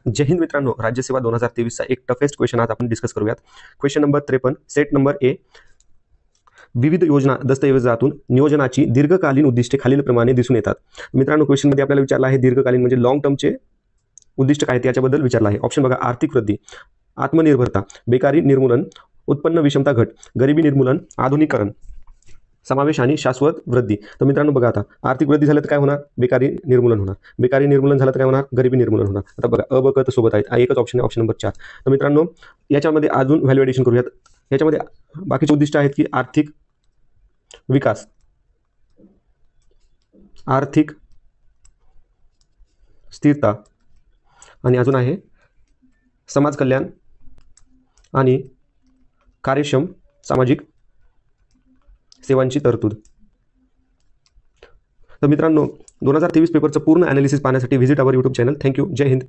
जय हिंद मित्रांनो, राज्यसेवा 2023 चा एक टफेस्ट क्वेश्चन आज आपण डिस्कस करूयात. Question number 53, set number A. विविध योजना दस्तऐवजातून नियोजनाची दीर्घकालीन उद्दिष्टे खालीलप्रमाणे दिसून येतात. मित्रांनो, क्वेश्चन मध्ये आपल्याला विचारला आहे दीर्घकालीन म्हणजे लॉंग टर्मचे उद्दिष्ट काय आहेत याच्याबद्दल विचारला आहे. ऑप्शन बघा, आर्थिक वृद्धी, आत्मनिर्भरता, बेकारी निर्मूलन, उत्पन्न विषमता घट, गरिबी निर्मूलन, आधुनिकीकरण, समावेश आणि शाश्वत वृद्धी. तर मित्रांनो बघा, आता आर्थिक वृद्धी झालं तर काय होणार? बेकारी निर्मूलन होणार. बेकारी निर्मूलन झालं तर काय होणार? गरिबी निर्मूलन होणार. आता बघा, अ ब क तर सोबत आहेत, एकच ऑप्शन आहे, ऑप्शन नंबर 4. तर मित्रांनो याच्यामध्ये अजून व्हॅल्युएशन करूयात. याच्यामध्ये बाकीचे उद्दिष्ट आहेत की आर्थिक विकास, आर्थिक स्थिरता आणि अजून आहे समाज कल्याण आणि कार्यक्षम सामाजिक सेवांची तरतूद. तर मित्रांनो 2023 पेपरचं पूर्ण ॲनालिसिस पाहण्यासाठी व्हिजिट आवर यूट्यूब चॅनल. थँक्यू. जय हिंद.